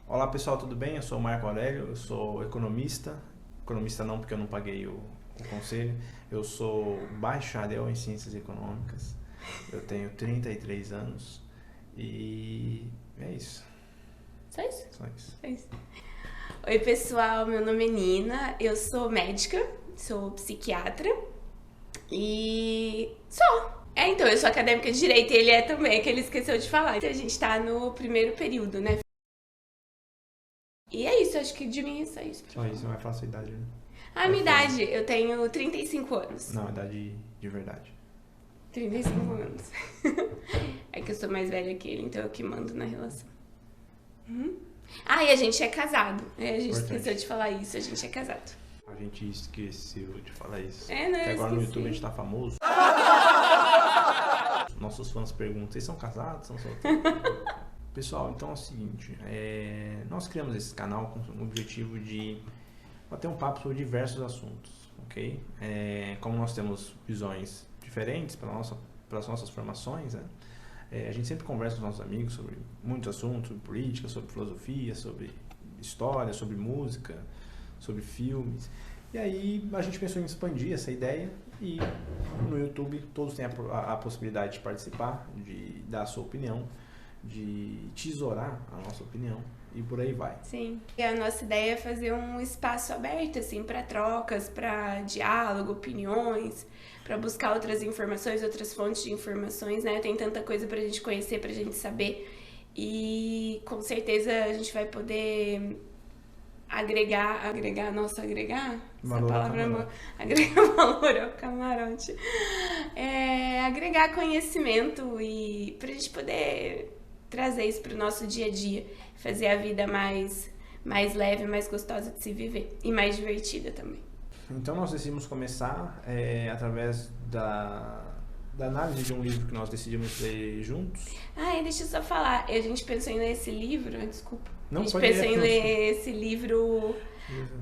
Olá pessoal, tudo bem? Eu sou o Marco Aurélio, eu sou economista. Economista não, porque eu não paguei o conselho. Eu sou bacharel em Ciências Econômicas. Eu tenho 33 anos e é isso. Só isso? Só isso. Só isso. Oi, pessoal, meu nome é Nina, eu sou médica, sou psiquiatra e só. Então, eu sou acadêmica de Direito e ele é também, que ele esqueceu de falar. Então, a gente tá no primeiro período, né? E é isso, acho que de mim é só isso. Só isso, não vai falar a sua idade, né? A minha idade, eu tenho 35 anos. Não, idade de verdade. 35 anos. É que eu sou mais velha que ele, então eu que mando na relação. Ah, e a gente é casado. A gente esqueceu de falar isso, a gente é casado. A gente esqueceu de falar isso. É, não, Até eu agora no esqueci. YouTube a gente tá famoso. Nossos fãs perguntam, vocês são casados? São solteiros? Pessoal, então é o seguinte, nós criamos esse canal com o objetivo de bater um papo sobre diversos assuntos, ok? Como nós temos visões diferentes para as nossas formações, né? A gente sempre conversa com os nossos amigos sobre muitos assuntos, sobre política, sobre filosofia, sobre história, sobre música, sobre filmes. E aí a gente pensou em expandir essa ideia e no YouTube todos têm a possibilidade de participar, de dar a sua opinião, de tesourar a nossa opinião e por aí vai. Sim. E a nossa ideia é fazer um espaço aberto, assim, para trocas, para diálogo, opiniões, para buscar outras informações, outras fontes de informações, né? Tem tanta coisa pra gente conhecer, pra gente saber. E com certeza a gente vai poder agregar. Valor ao Essa palavra é camarote. boa. Agregar valor ao camarote. Agregar conhecimento e pra gente poder trazer isso pro nosso dia a dia, fazer a vida mais leve, mais gostosa de se viver e mais divertida também. Então nós decidimos começar através da análise de um livro que nós decidimos ler juntos. Ah, e deixa eu só falar, a gente pensou em ler esse livro, desculpa. Não, A gente pode pensou ler, em não. ler esse livro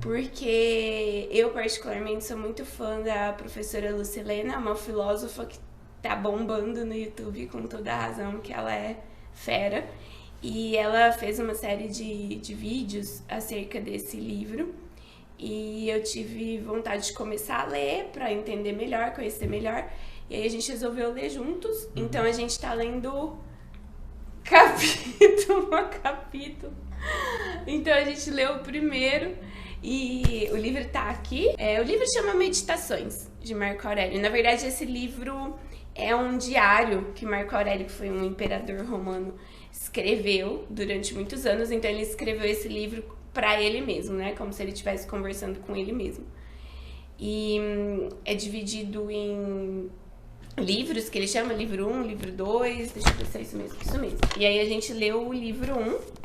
porque eu particularmente sou muito fã da professora Lucilena, uma filósofa que tá bombando no YouTube com toda a razão, que ela é fera. E ela fez uma série de vídeos acerca desse livro. E eu tive vontade de começar a ler para entender melhor, conhecer melhor. E aí a gente resolveu ler juntos. Então a gente tá lendo capítulo a capítulo. Então a gente leu o primeiro e o livro tá aqui. O livro chama Meditações, de Marco Aurélio. Na verdade, esse livro é um diário que Marco Aurélio, que foi um imperador romano, escreveu durante muitos anos. Então ele escreveu esse livro para ele mesmo, né? Como se ele estivesse conversando com ele mesmo. E é dividido em livros, que ele chama livro 1, livro 2, deixa eu ver se é isso mesmo. Isso mesmo. E aí a gente leu o livro 1.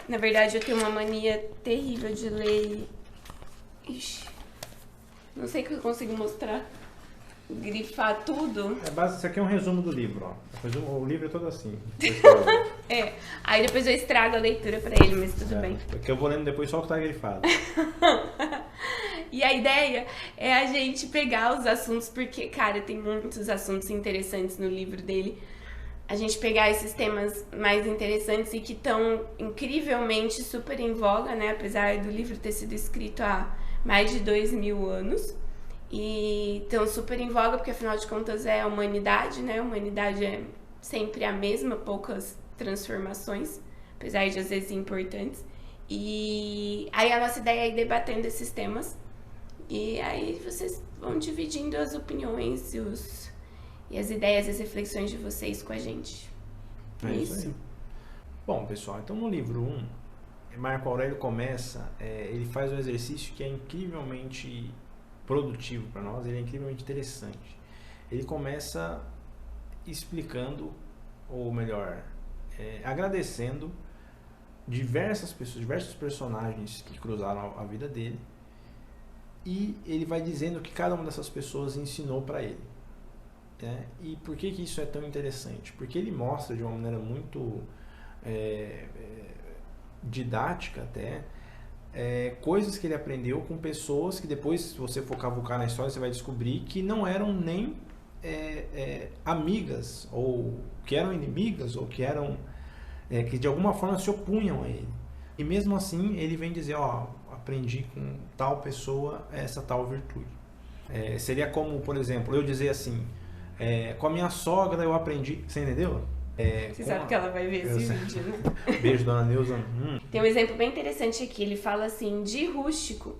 Na verdade, eu tenho uma mania terrível de ler... Ixi, não sei que eu consigo mostrar. Grifar tudo. Isso aqui é um resumo do livro, ó. O livro é todo assim. Aí depois eu estrago a leitura pra ele, mas tudo bem. Porque eu vou lendo depois só o que tá grifado. E a ideia é a gente pegar os assuntos, porque, cara, tem muitos assuntos interessantes no livro dele. A gente pegar esses temas mais interessantes e que estão incrivelmente super em voga, né? Apesar do livro ter sido escrito há mais de 2000 anos. E estão super em voga, porque afinal de contas é a humanidade, né? A humanidade é sempre a mesma, poucas transformações, apesar de às vezes importantes. E aí a nossa ideia é ir debatendo esses temas. E aí vocês vão dividindo as opiniões e as ideias, as reflexões de vocês com a gente. É isso aí. Bom, pessoal, então no livro 1, Marco Aurélio começa, ele faz um exercício que é incrivelmente produtivo para nós, ele é incrivelmente interessante. Ele começa explicando, ou melhor, agradecendo diversas pessoas, diversos personagens que cruzaram a vida dele, e ele vai dizendo o que cada uma dessas pessoas ensinou para ele. E por que isso é tão interessante? Porque ele mostra de uma maneira muito didática até, coisas que ele aprendeu com pessoas que depois, se você for cavucar na história, você vai descobrir que não eram nem amigas, ou que eram inimigas, ou que eram que de alguma forma se opunham a ele. E mesmo assim, ele vem dizer, ó, aprendi com tal pessoa essa tal virtude. Seria como, por exemplo, eu dizer assim, com a minha sogra eu aprendi, você entendeu? Você sabe que ela vai ver esse vídeo, né? Beijo, dona Neuza. Tem um exemplo bem interessante aqui, ele fala assim, de rústico,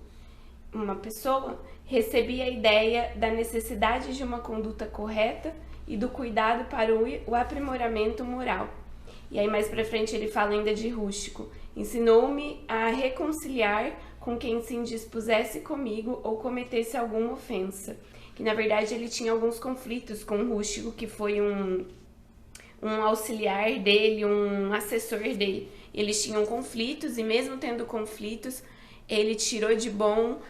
uma pessoa recebia a ideia da necessidade de uma conduta correta e do cuidado para o aprimoramento moral. E aí mais pra frente ele fala ainda de rústico. Ensinou-me a reconciliar com quem se indispusesse comigo ou cometesse alguma ofensa. Que na verdade ele tinha alguns conflitos com o rústico, que foi um auxiliar dele, um assessor dele. Eles tinham conflitos e mesmo tendo conflitos, ele tirou de bom,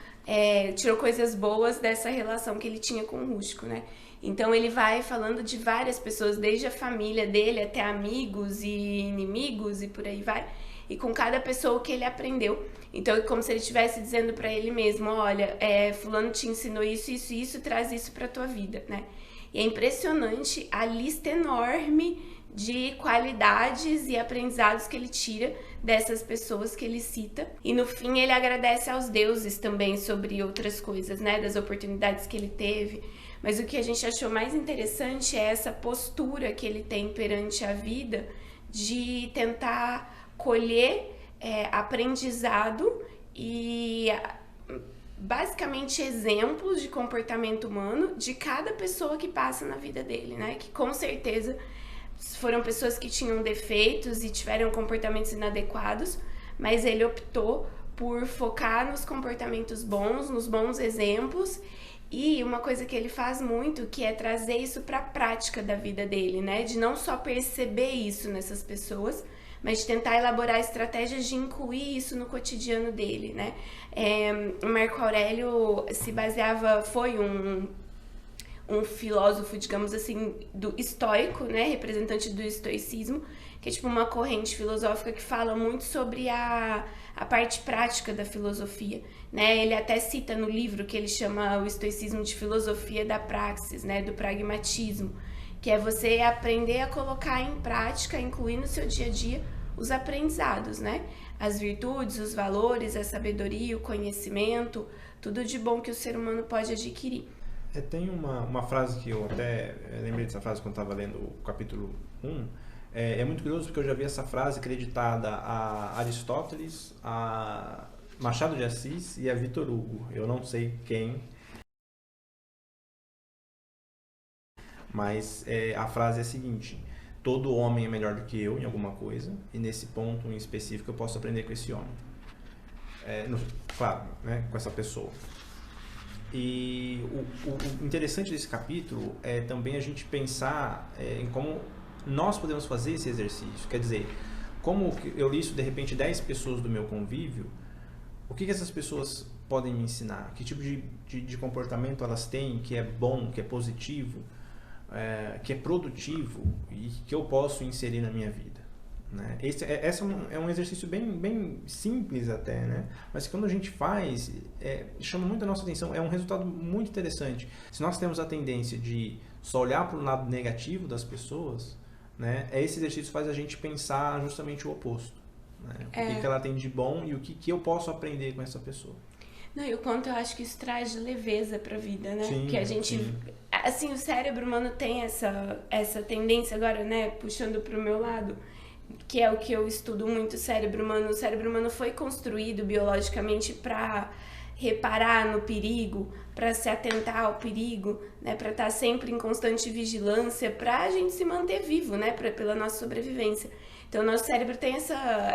tirou coisas boas dessa relação que ele tinha com o rústico, né? Então ele vai falando de várias pessoas, desde a família dele até amigos e inimigos e por aí vai. E com cada pessoa que ele aprendeu. Então é como se ele estivesse dizendo para ele mesmo, olha, fulano te ensinou isso, isso, isso, traz isso pra tua vida, né? E é impressionante a lista enorme de qualidades e aprendizados que ele tira dessas pessoas que ele cita. E no fim ele agradece aos deuses também sobre outras coisas, né? Das oportunidades que ele teve. Mas o que a gente achou mais interessante é essa postura que ele tem perante a vida de tentar colher aprendizado e basicamente exemplos de comportamento humano de cada pessoa que passa na vida dele, né? Que com certeza foram pessoas que tinham defeitos e tiveram comportamentos inadequados, mas ele optou por focar nos comportamentos bons, nos bons exemplos. E uma coisa que ele faz muito, que é trazer isso para a prática da vida dele, né? De não só perceber isso nessas pessoas, mas de tentar elaborar estratégias de incluir isso no cotidiano dele, né? O Marco Aurélio se baseava, foi um filósofo, digamos assim, do estoico, né? Representante do estoicismo, que é tipo uma corrente filosófica que fala muito sobre a parte prática da filosofia, né? Ele até cita no livro que ele chama o estoicismo de filosofia da praxis, né? Do pragmatismo, que é você aprender a colocar em prática, incluir no seu dia a dia os aprendizados, né? As virtudes, os valores, a sabedoria, o conhecimento, tudo de bom que o ser humano pode adquirir. Tem uma frase que eu até lembrei dessa frase quando estava lendo o capítulo 1. É muito curioso porque eu já vi essa frase creditada a Aristóteles, a Machado de Assis e a Victor Hugo. Eu não sei quem, mas a frase é a seguinte: todo homem é melhor do que eu em alguma coisa, e nesse ponto em específico eu posso aprender com esse homem. Claro, né, com essa pessoa. E o interessante desse capítulo é também a gente pensar em como nós podemos fazer esse exercício. Quer dizer, como eu li isso de repente 10 pessoas do meu convívio, o que essas pessoas podem me ensinar? Que tipo de comportamento elas têm que é bom, que é positivo, que é produtivo e que eu posso inserir na minha vida, né? Esse é um exercício bem simples até, né? Mas quando a gente faz, chama muito a nossa atenção, é um resultado muito interessante. Se nós temos a tendência de só olhar para o lado negativo das pessoas, né? Esse exercício faz a gente pensar justamente o oposto, né? O que ela tem de bom e o que eu posso aprender com essa pessoa. Não, e o quanto eu acho que isso traz de leveza pra vida, né? Sim, que a gente... Sim. Assim, o cérebro humano tem essa tendência agora, né? Puxando pro meu lado, que é o que eu estudo muito, o cérebro humano. O cérebro humano foi construído biologicamente para reparar no perigo, para se atentar ao perigo, né, para estar sempre em constante vigilância, para a gente se manter vivo, né, pela nossa sobrevivência. Então, o nosso cérebro tem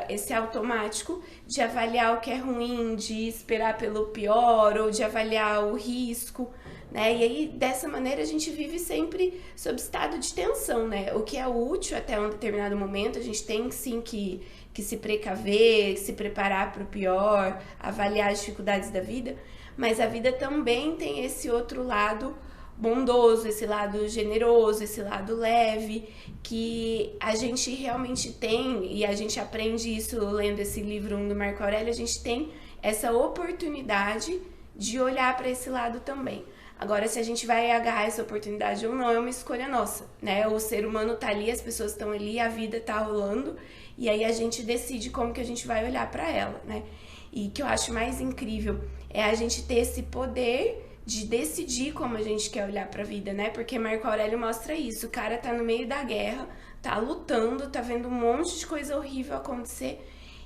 esse automático de avaliar o que é ruim, de esperar pelo pior ou de avaliar o risco, né? E aí, dessa maneira, a gente vive sempre sob estado de tensão, né? O que é útil até um determinado momento, a gente tem sim que se precaver, se preparar para o pior, avaliar as dificuldades da vida, mas a vida também tem esse outro lado bondoso, esse lado generoso, esse lado leve, que a gente realmente tem, e a gente aprende isso lendo esse livro do Marco Aurélio, a gente tem essa oportunidade de olhar para esse lado também. Agora, se a gente vai agarrar essa oportunidade ou não, é uma escolha nossa, né? O ser humano tá ali, as pessoas estão ali, a vida tá rolando, e aí a gente decide como que a gente vai olhar para ela, né? E o que eu acho mais incrível é a gente ter esse poder de decidir como a gente quer olhar para a vida, né? Porque Marco Aurélio mostra isso, o cara tá no meio da guerra, tá lutando, tá vendo um monte de coisa horrível acontecer,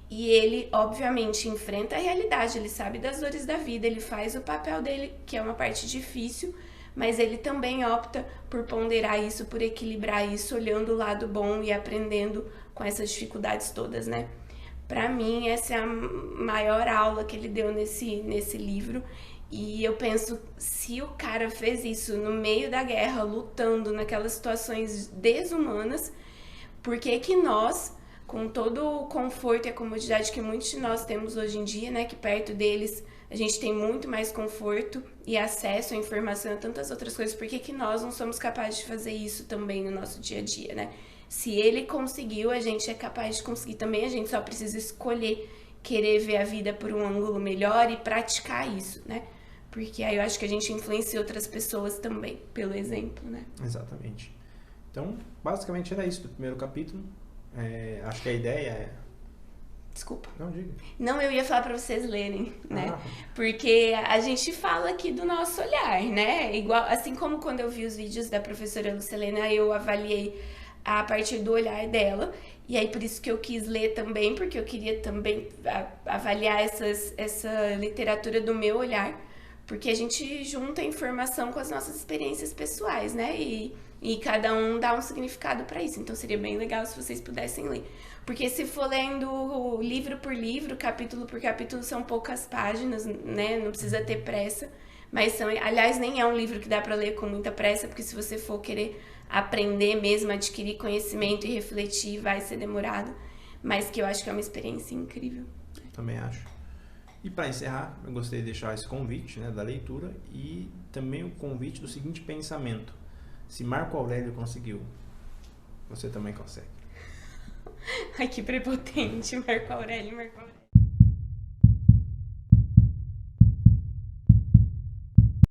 e ele, obviamente, enfrenta a realidade, ele sabe das dores da vida, ele faz o papel dele, que é uma parte difícil, mas ele também opta por ponderar isso, por equilibrar isso, olhando o lado bom e aprendendo com essas dificuldades todas, né? Pra mim, essa é a maior aula que ele deu nesse livro. E eu penso, se o cara fez isso no meio da guerra, lutando naquelas situações desumanas, por que que nós, com todo o conforto e a comodidade que muitos de nós temos hoje em dia, né, que perto deles a gente tem muito mais conforto e acesso à informação e a tantas outras coisas, por que que nós não somos capazes de fazer isso também no nosso dia a dia, né? Se ele conseguiu, a gente é capaz de conseguir também, a gente só precisa escolher querer ver a vida por um ângulo melhor e praticar isso, né? Porque aí eu acho que a gente influencia outras pessoas também, pelo exemplo, né? Exatamente. Então, basicamente era isso do primeiro capítulo. Acho que a ideia é... Desculpa. Não, diga. Não, eu ia falar pra vocês lerem, né? Porque a gente fala aqui do nosso olhar, né? Igual, assim como quando eu vi os vídeos da professora Lucilena, eu avaliei a partir do olhar dela. E aí, por isso que eu quis ler também, porque eu queria também avaliar essa literatura do meu olhar. Porque a gente junta a informação com as nossas experiências pessoais, né? E cada um dá um significado pra isso. Então, seria bem legal se vocês pudessem ler. Porque se for lendo livro por livro, capítulo por capítulo, são poucas páginas, né? Não precisa ter pressa. Mas são, aliás, nem é um livro que dá pra ler com muita pressa, porque se você for querer aprender mesmo, adquirir conhecimento e refletir, vai ser demorado. Mas que eu acho que é uma experiência incrível. Também acho. E para encerrar, eu gostaria de deixar esse convite, né, da leitura e também o convite do seguinte pensamento. Se Marco Aurélio conseguiu, você também consegue. Ai, que prepotente, Marco Aurélio.